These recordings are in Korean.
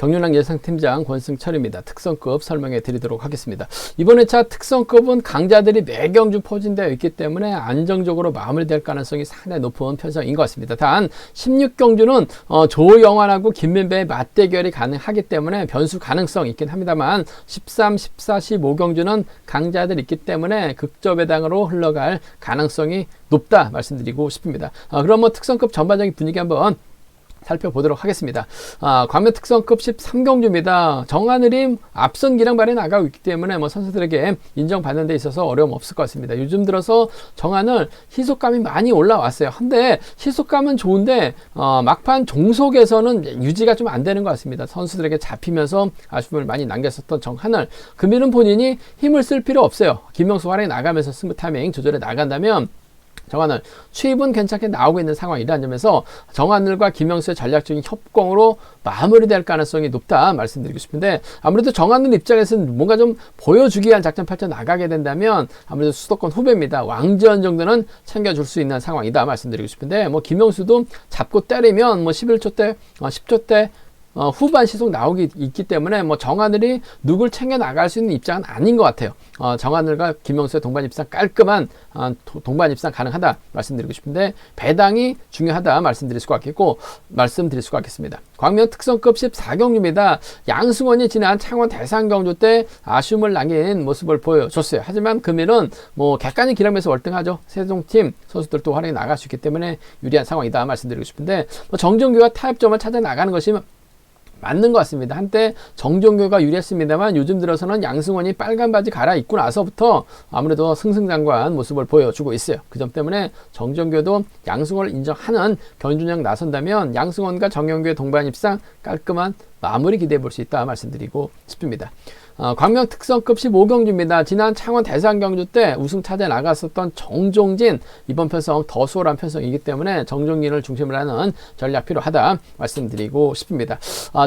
정윤랑 예상팀장 권승철입니다. 특성급 설명해 드리도록 하겠습니다. 이번 회차 특성급은 강자들이 매경주 포진되어 있기 때문에 안정적으로 마무리될 가능성이 상당히 높은 편성인 것 같습니다. 단 16경주는 조영환하고 김민배의 맞대결이 가능하기 때문에 변수 가능성 있긴 합니다만 13, 14, 15경주는 강자들이 있기 때문에 극저배당으로 흘러갈 가능성이 높다 말씀드리고 싶습니다. 그럼 특성급 전반적인 분위기 한번 살펴보도록 하겠습니다. 광명 특성급 13경주입니다. 정하늘이 앞선 기량 발휘 나가고 있기 때문에 선수들에게 인정받는 데 있어서 어려움 없을 것 같습니다. 요즘 들어서 정하늘 희속감이 많이 올라왔어요. 근데 희속감은 좋은데 막판 종속에서는 유지가 좀 안 되는 것 같습니다. 선수들에게 잡히면서 아쉬움을 많이 남겼었던 정하늘. 금일은 본인이 힘을 쓸 필요 없어요. 김명수 활약이 나가면서 승부 타이밍 조절해 나간다면 정하늘 추입은 괜찮게 나오고 있는 상황이라는 점에서 정하늘과 김명수의 전략적인 협공으로 마무리될 가능성이 높다 말씀드리고 싶은데, 아무래도 정하늘 입장에서는 뭔가 좀 보여주기 위한 작전 펼쳐 나가게 된다면 아무래도 수도권 후배입니다. 왕지원 정도는 챙겨줄 수 있는 상황이다 말씀드리고 싶은데, 김명수도 잡고 때리면 11초 때 10초 때 후반 시속 나오기 있기 때문에 정하늘이 누굴 챙겨 나갈 수 있는 입장은 아닌 것 같아요. 정하늘과 김명수의 동반 입상 깔끔한 동반 입상 가능하다 말씀드리고 싶은데, 배당이 중요하다 말씀드릴 수가 있겠습니다. 광명 특성급 14경주입니다. 양승원이 지난 창원 대상경주 때 아쉬움을 남긴 모습을 보여줬어요. 하지만 금일은 객관적 기량에서 월등하죠. 세종팀 선수들도 활약이 나갈 수 있기 때문에 유리한 상황이다 말씀드리고 싶은데, 정정규가 타협점을 찾아 나가는 것이 맞는 것 같습니다. 한때 정종교가 유리했습니다만 요즘 들어서는 양승원이 빨간 바지 갈아입고 나서부터 아무래도 승승장구한 모습을 보여주고 있어요. 그 점 때문에 정종교도 양승원을 인정하는 견준영 나선다면 양승원과 정영규의 동반 입상 깔끔한 마무리 기대해 볼 수 있다 말씀드리고 싶습니다. 광명 특성급 15경주입니다. 지난 창원 대상경주 때 우승 차지해 나갔었던 정종진, 이번 편성 더 수월한 편성이기 때문에 정종진을 중심으로 하는 전략 필요하다 말씀드리고 싶습니다.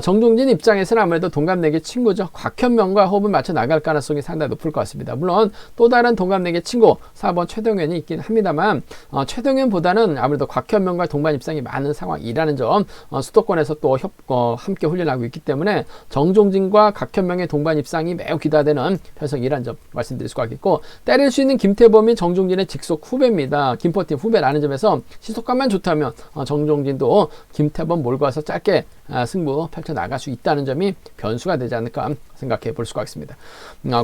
정종진 입장에서는 아무래도 동갑내기 친구죠. 곽현명과 호흡을 맞춰 나갈 가능성이 상당히 높을 것 같습니다. 물론 또 다른 동갑내기 친구 4번 최동현이 있긴 합니다만 최동현보다는 아무래도 곽현명과 동반 입상이 많은 상황이라는 점, 수도권에서 또 함께 훈련하고 있기 때문에 정종진과 곽현명의 동반 입상 이 매우 기대되는 편성이라는 점 말씀드릴 수가 있겠고, 때릴 수 있는 김태범이 정종진의 직속 후배입니다. 김포팀 후배라는 점에서 시속감만 좋다면 정종진도 김태범 몰고 와서 짧게 승부 펼쳐 나갈 수 있다는 점이 변수가 되지 않을까 생각해 볼 수가 있습니다.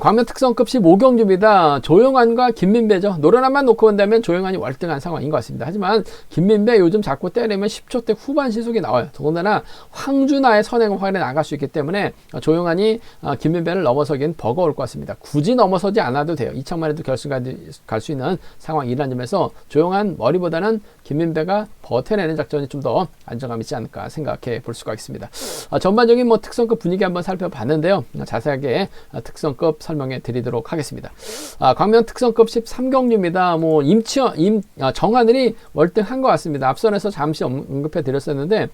광명 특성급 15경주입니다. 조영환과 김민배죠. 노련함만 놓고 본다면 조영환이 월등한 상황인 것 같습니다. 하지만 김민배 요즘 자꾸 때리면 10초대 후반 시속이 나와요. 더군다나 황준하의 선행을 확인해 나갈 수 있기 때문에 조영환이 김민배를 넘어서기엔 버거울 것 같습니다. 굳이 넘어서지 않아도 돼요. 이창만 해도 결승까지 갈 수 있는 상황이라는 점에서 조영환 머리보다는 김민배가 버텨내는 작전이 좀 더 안정감 있지 않을까 생각해 볼 수가 있습니다. 전반적인 정성급 분위기 한번 살펴봤는데요. 자세하게 특성급 설명해 드리도록 하겠습니다. 광명 특성급 13경주입니다. 정하늘이 월등한 것 같습니다. 앞선에서 잠시 언급해 드렸었는데,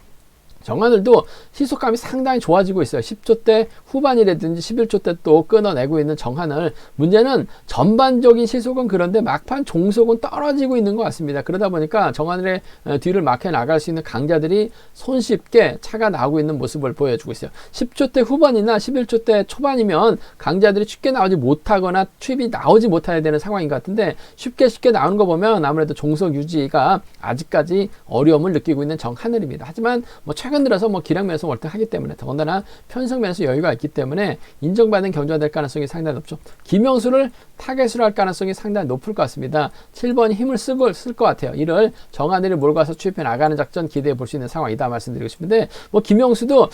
정하늘도 시속감이 상당히 좋아지고 있어요. 10초대 후반이라든지 11초대 또 끊어내고 있는 정하늘. 문제는 전반적인 시속은 그런데 막판 종속은 떨어지고 있는 것 같습니다. 그러다 보니까 정하늘의 뒤를 막혀 나갈 수 있는 강자들이 손쉽게 차가 나오고 있는 모습을 보여주고 있어요. 10초대 후반이나 11초대 초반이면 강자들이 쉽게 나오지 못하거나 투입이 나오지 못해야 되는 상황인 것 같은데, 쉽게 나오는 거 보면 아무래도 종속 유지가 아직까지 어려움을 느끼고 있는 정하늘입니다. 하지만 최근 들어서 기량면에서 월등하기 때문에, 더군다나 편성면에서 여유가 있기 때문에 인정받는 경주가 될 가능성이 상당히 높죠. 김영수를 타겟으로 할 가능성이 상당히 높을 것 같습니다. 7번이 힘을 쓸 것 같아요. 이를 정하늘이 몰고 가서 추입해 나가는 작전 기대해 볼 수 있는 상황이다 말씀드리고 싶은데, 김영수도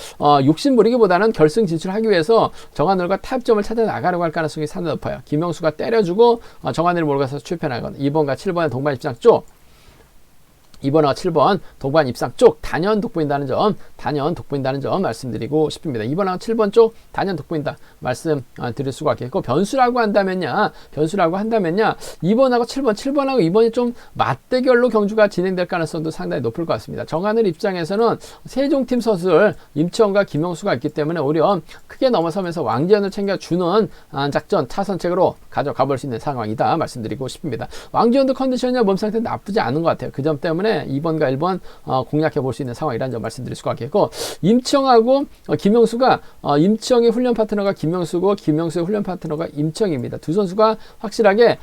욕심 부리기보다는 결승 진출하기 위해서 정하늘과 타협점을 찾아 나가려고 할 가능성이 상당히 높아요. 김영수가 때려주고 정하늘이 몰고 가서 추입해 나가는 2번과 7번의 동반 입장 쪽, 2번과 7번 동반 입상 쪽 단연 돋보인다는 점 말씀드리고 싶습니다. 2번하고 7번 쪽 단연 돋보인다 말씀 드릴 수가 있겠고, 변수라고 한다면요 2번하고 7번하고 2번이 좀 맞대결로 경주가 진행될 가능성도 상당히 높을 것 같습니다. 정하늘 입장에서는 세종팀 선수들 임치원과 김영수가 있기 때문에 오히려 크게 넘어서면서 왕지연을 챙겨주는 작전 차선책으로 가져가 볼 수 있는 상황이다 말씀드리고 싶습니다. 왕지연도 컨디션이나 몸 상태 나쁘지 않은 것 같아요. 그 점 때문에 때문에 2번과 1번 공략해 볼 수 있는 상황이라는 점 말씀드릴 수가 있겠고, 임치영하고 김영수가 임치영의 훈련 파트너가 김영수고 김영수의 훈련 파트너가 임치영입니다. 두 선수가 확실하게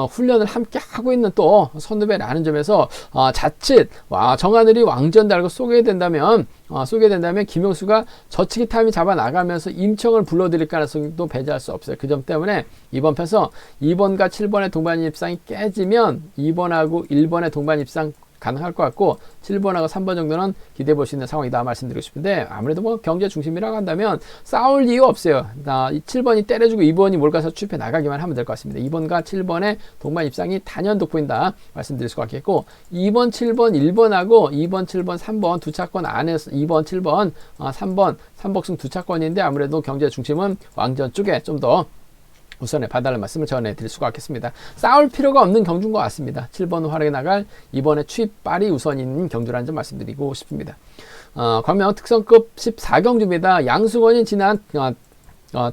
훈련을 함께 하고 있는 또 선후배라는 점에서 자칫 정하늘이 왕전 달고 쏘게 된다면 김영수가 저치기 타임이 잡아 나가면서 임청을 불러들일 가능성도 배제할 수 없어요. 그 점 때문에 이번 편서 2번과 7번의 동반 입상이 깨지면 2번하고 1번의 동반 입상 가능할 것 같고, 7번하고 3번 정도는 기대해 볼 수 있는 상황이다 말씀드리고 싶은데, 아무래도 뭐 경제 중심이라고 한다면 싸울 이유 없어요. 7번이 때려주고 2번이 몰가서 추입해 나가기만 하면 될 것 같습니다. 2번과 7번의 동반 입상이 단연 돋보인다 말씀드릴 수가 있겠고, 2번, 7번, 1번하고 2번, 7번, 3번 두 차권 안에서 2번, 7번, 3번, 3복승 두 차권인데, 아무래도 경제 중심은 왕전 쪽에 좀 더 우선에 봐달라는 말씀을 전해드릴 수가 있겠습니다. 싸울 필요가 없는 경주인 것 같습니다. 7번 활약에 나갈 2번의 추입발이 우선인 경주라는 점 말씀드리고 싶습니다. 광명 특성급 14경주입니다. 양승원이 지난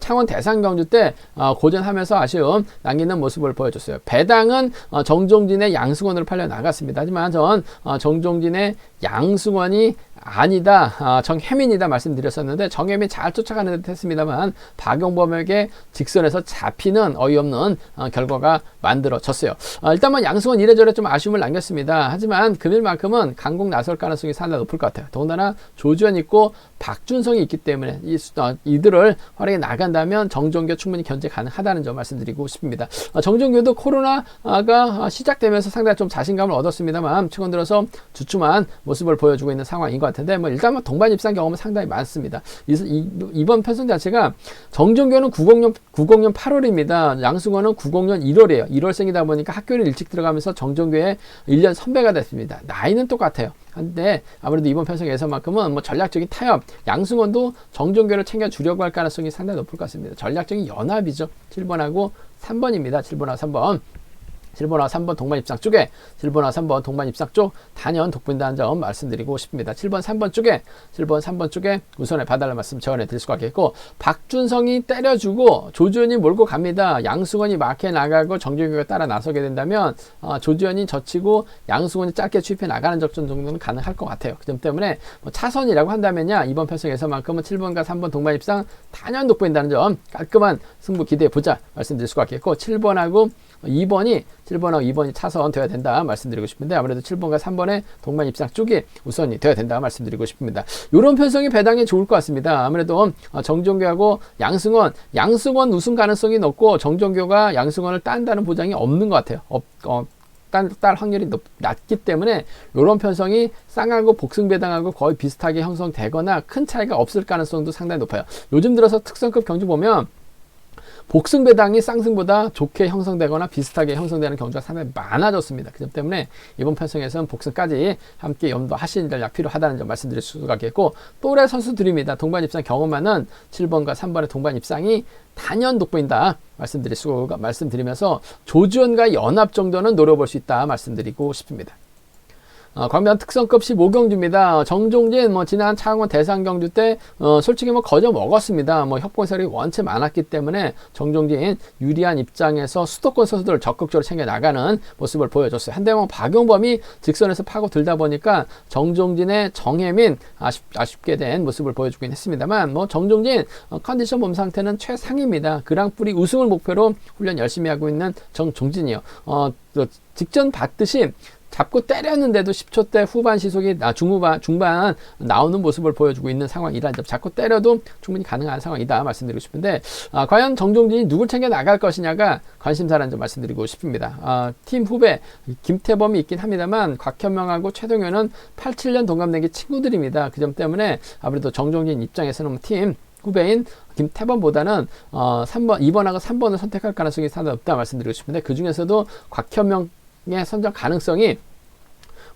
창원 대상경주 때 고전하면서 아쉬움 남기는 모습을 보여줬어요. 배당은 정종진의 양승원으로 팔려 나갔습니다. 하지만 전 정종진의 양승원이 아니다, 정혜민이다 말씀드렸었는데, 정혜민 잘 쫓아가는 듯 했습니다만 박용범에게 직선에서 잡히는 어이없는 결과가 만들어졌어요. 일단은 양승원 이래저래 좀 아쉬움을 남겼습니다. 하지만 금일만큼은 강공 나설 가능성이 상당히 높을 것 같아요. 더군다나 조주현 있고 박준성이 있기 때문에 이들을 활약해 나간다면 정종교 충분히 견제 가능하다는 점 말씀드리고 싶습니다. 정종교도 코로나가 시작되면서 상당히 좀 자신감을 얻었습니다만 최근 들어서 주춤한 모습을 보여주고 있는 상황인 것 같은데, 일단 동반 입상 경험은 상당히 많습니다. 이번 편성 자체가 정종교는 90년 8월입니다. 양승원은 90년 1월이에요. 1월생이다 보니까 학교를 일찍 들어가면서 정종교의 1년 선배가 됐습니다. 나이는 똑같아요. 한데 아무래도 이번 편성에서만큼은 뭐 전략적인 타협, 양승원도 정종교를 챙겨주려고 할 가능성이 상당히 높을 것 같습니다. 전략적인 연합이죠. 7번하고 3번입니다. 7번하고 3번. 7번하고 3번 동반 입상 쪽에 7번하고 3번 동반 입상 쪽 단연 돋보인다는 점 말씀드리고 싶습니다. 7번 3번 쪽에 우선에 봐달라는 말씀 전해 드릴 수가 있겠고, 박준성이 때려주고 조주현이 몰고 갑니다. 양승원이 막해 나가고 정종교가 따라 나서게 된다면 조주현이 젖히고 양승원이 짧게 추입해 나가는 적전 정도는 가능할 것 같아요. 그 점 때문에 뭐 차선이라고 한다면야 이번 편성에서만큼은 7번과 3번 동반 입상 단연 돋보인다는 점, 깔끔한 승부 기대해 보자 말씀드릴 수가 있겠고, 7번하고 2번이 차선 되어야 된다 말씀드리고 싶은데, 아무래도 7번과 3번의 동반 입상 쪽이 우선이 되어야 된다 말씀드리고 싶습니다. 이런 편성이 배당이 좋을 것 같습니다. 아무래도 정종교하고 양승원 우승 가능성이 높고 정종교가 양승원을 딴다는 보장이 없는 것 같아요. 딸 확률이 낮기 때문에 이런 편성이 쌍하고 복승 배당하고 거의 비슷하게 형성되거나 큰 차이가 없을 가능성도 상당히 높아요. 요즘 들어서 특성급 경주 보면 복승 배당이 쌍승보다 좋게 형성되거나 비슷하게 형성되는 경주가 상당히 많아졌습니다. 그 점 때문에 이번 편성에서는 복승까지 함께 염두하시는 전략 필요하다는 점 말씀드릴 수가 있겠고, 또래 선수들입니다. 동반 입상 경험 많은 7번과 3번의 동반 입상이 단연 돋보인다 말씀드리면서 조주현과 연합 정도는 노려볼 수 있다 말씀드리고 싶습니다. 광명 특성급 15경주입니다. 정종진 지난 창원 대상경주 때 솔직히 거저 먹었습니다. 협공설이 원체 많았기 때문에 정종진 유리한 입장에서 수도권 선수들을 적극적으로 챙겨 나가는 모습을 보여줬어요. 한데 박용범이 직선에서 파고 들다 보니까 정종진의 정혜민 아쉽게 된 모습을 보여주긴 했습니다만, 정종진 컨디션 몸 상태는 최상입니다. 그랑프리 우승을 목표로 훈련 열심히 하고 있는 정종진이요. 직전 봤듯이 잡고 때렸는데도 10초대 후반 시속이 중반 나오는 모습을 보여주고 있는 상황이라, 잡고 때려도 충분히 가능한 상황이다 말씀드리고 싶은데, 과연 정종진이 누굴 챙겨 나갈 것이냐가 관심사라는 점 말씀드리고 싶습니다. 팀 후배 김태범이 있긴 합니다만 곽현명하고 최동현은 87년 동갑내기 친구들입니다. 그 점 때문에 아무래도 정종진 입장에서는 팀 후배인 김태범보다는 2번하고 3번을 선택할 가능성이 상당히 없다 말씀드리고 싶은데, 그 중에서도 곽현명의 선정 가능성이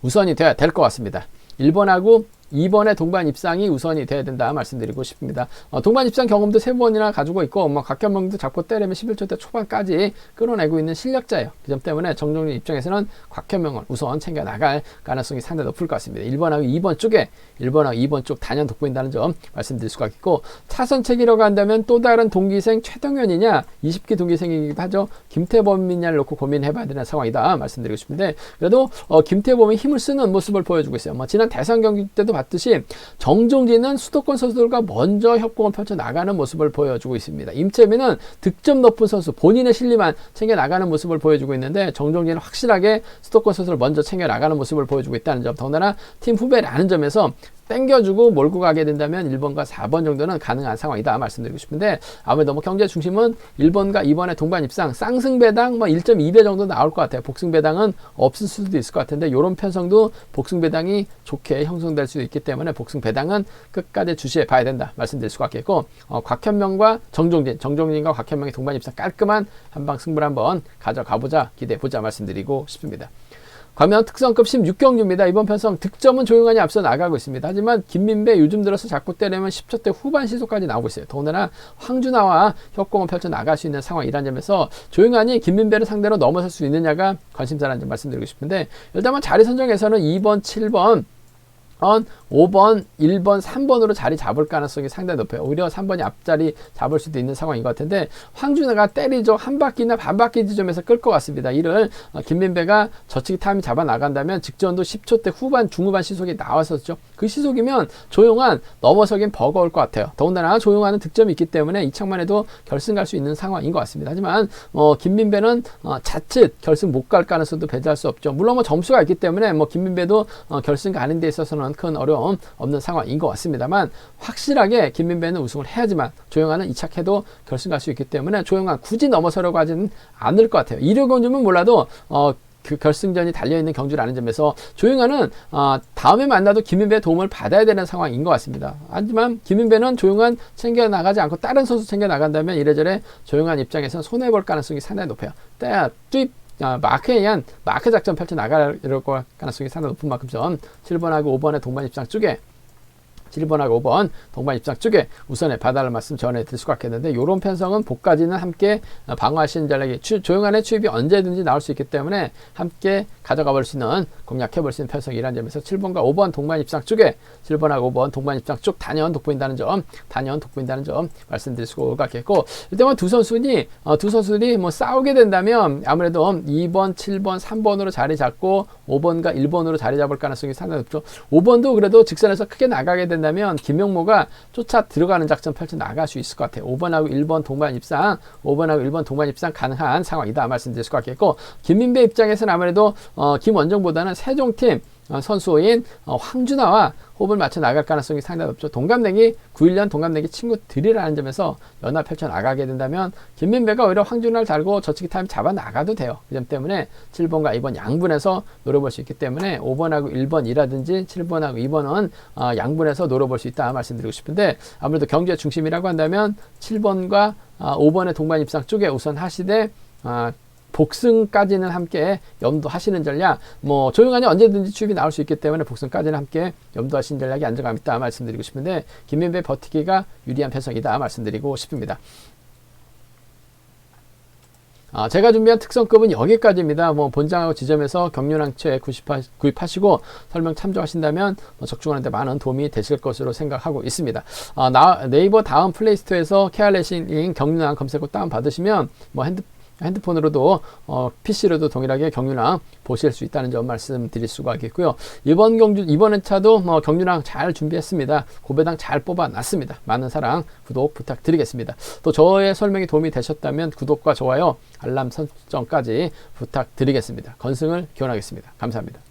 우선이 되어야 될 것 같습니다. 1번하고 2번의 동반 입상이 우선이 돼야 된다 말씀드리고 싶습니다. 동반 입상 경험도 3번이나 가지고 있고 곽현명도 잡고 때리면 11초 대 초반까지 끌어내고 있는 실력자예요. 그 점 때문에 정종진 입장에서는 곽현명을 우선 챙겨 나갈 가능성이 상당히 높을 것 같습니다. 1번하고 2번 쪽에 1번하고 2번 쪽 단연 돋보인다는 점 말씀드릴 수가 있고, 차선책이라고 한다면 또 다른 동기생 최동현이냐 20기 동기생이기도 하죠. 김태범이냐를 놓고 고민해봐야 되는 상황이다 말씀드리고 싶은데, 그래도 김태범이 힘을 쓰는 모습을 보여주고 있어요. 지난 대선 경기 때도 봤듯이 정종진은 수도권 선수들과 먼저 협공을 펼쳐 나가는 모습을 보여주고 있습니다. 임채민은 득점 높은 선수, 본인의 실리만 챙겨 나가는 모습을 보여주고 있는데, 정종진은 확실하게 수도권 선수를 먼저 챙겨 나가는 모습을 보여주고 있다는 점, 더군다나 팀 후배라는 점에서 땡겨주고 몰고 가게 된다면 1번과 4번 정도는 가능한 상황이다 말씀드리고 싶은데, 아무래도 경제 중심은 1번과 2번의 동반 입상, 쌍승배당 1.2배 정도 나올 것 같아요. 복승배당은 없을 수도 있을 것 같은데, 이런 편성도 복승배당이 좋게 형성될 수도 있기 때문에 복승배당은 끝까지 주시해 봐야 된다 말씀드릴 수가 있겠고, 곽현명과 정종진과 곽현명의 동반 입상 깔끔한 한방 승부를 한번 가져가보자, 기대해보자 말씀드리고 싶습니다. 과면 특성급 16경주입니다. 이번 편성 득점은 조용하니 앞서 나가고 있습니다. 하지만 김민배 요즘 들어서 자꾸 때리면 10초대 후반 시속까지 나오고 있어요. 더군다나 황준하와 협공을 펼쳐 나갈 수 있는 상황이라는 점에서 조용하니 김민배를 상대로 넘어설 수 있느냐가 관심사라는 점 말씀드리고 싶은데, 일단 자리 선정에서는 2번, 7번 5번, 1번, 3번으로 자리 잡을 가능성이 상당히 높아요. 오히려 3번이 앞자리 잡을 수도 있는 상황인 것 같은데, 황준하가 때리죠. 한 바퀴나 반 바퀴 지점에서 끌 것 같습니다. 이를 김민배가 저치기 타임이 잡아 나간다면 직전도 10초대 후반, 중후반 시속이 나왔었죠. 그 시속이면 조용한 넘어서긴 버거울 것 같아요. 더군다나 조용한은 득점이 있기 때문에 이창만 해도 결승 갈 수 있는 상황인 것 같습니다. 하지만 김민배는 자칫 결승 못 갈 가능성도 배제할 수 없죠. 물론 점수가 있기 때문에 김민배도 결승 가는 데 있어서는 큰 어려움 없는 상황인 것 같습니다만, 확실하게 김민배는 우승을 해야지만 조용한은 2착해도 결승 갈 수 있기 때문에 조용한 굳이 넘어서려고 하지는 않을 것 같아요. 1호 경주면 몰라도 그 결승전이 달려있는 경주라는 점에서 조용한은 다음에 만나도 김민배의 도움을 받아야 되는 상황인 것 같습니다. 하지만 김민배는 조용한 챙겨나가지 않고 다른 선수 챙겨나간다면 이래저래 조용한 입장에서는 손해볼 가능성이 상당히 높아요. 뚜입 마크에 의한 마크 작전 펼쳐 나갈 가능성이 상당히 높은 만큼 7번하고 5번의 동반 입상 쪽에 7번하고 5번 동반 입상 쪽에 우선에 봐달라는 말씀 전해드릴 수가 있겠는데, 이런 편성은 복까지는 함께 방어하시는 전략이 조용한의 추입이 언제든지 나올 수 있기 때문에 함께 가져가 볼 수 있는, 공략해 볼 수 있는 편성이라는 점에서 7번과 5번 동반 입상 쪽에 7번하고 5번 동반 입상 쪽 단연 돋보인다는 점 말씀드릴 수가 있겠고, 일단 두 선수들이 싸우게 된다면 아무래도 2번, 7번, 3번으로 자리 잡고 5번과 1번으로 자리 잡을 가능성이 상당히 높죠. 5번도 그래도 직선에서 크게 나가게 된다면 김명모가 쫓아 들어가는 작전 펼쳐 나갈 수 있을 것 같아요. 5번하고 1번 동반 입상 가능한 상황이다 말씀드릴 수가 있겠고, 김민배 입장에서는 아무래도 김원정보다는 세종팀 선수인 황준하와 호흡을 맞춰 나갈 가능성이 상당히 높죠. 91년 동갑내기 친구들이라는 점에서 연합 펼쳐 나가게 된다면 김민배가 오히려 황준하를 달고 저치기 타임 잡아 나가도 돼요. 그 점 때문에 7번과 2번 양분해서 노려볼 수 있기 때문에 5번하고 1번이라든지 7번하고 2번은 양분해서 노려볼 수 있다 말씀드리고 싶은데, 아무래도 경주의 중심이라고 한다면 7번과 5번의 동반 입상 쪽에 우선 하시되 복승까지는 함께 염두하시는 전략, 조용하니 언제든지 추입이 나올 수 있기 때문에 복승까지는 함께 염두하시는 전략이 안정감 있다 말씀드리고 싶은데, 김민배 버티기가 유리한 편성이다 말씀드리고 싶습니다. 제가 준비한 특성급은 여기까지입니다. 본장하고 지점에서 경륜항체 구입하시고 설명 참조하신다면 적중하는데 많은 도움이 되실 것으로 생각하고 있습니다. 네이버 다음 플레이스토어에서 KR레싱 경륜항 검색 후 다운 받으시면 핸드폰으로도 PC로도 동일하게 경륜항 보실 수 있다는 점 말씀드릴 수가 있겠고요. 이번 회차도 경륜항 잘 준비했습니다. 고배당 잘 뽑아놨습니다. 많은 사랑, 구독 부탁드리겠습니다. 또 저의 설명이 도움이 되셨다면 구독과 좋아요, 알람 설정까지 부탁드리겠습니다. 건승을 기원하겠습니다. 감사합니다.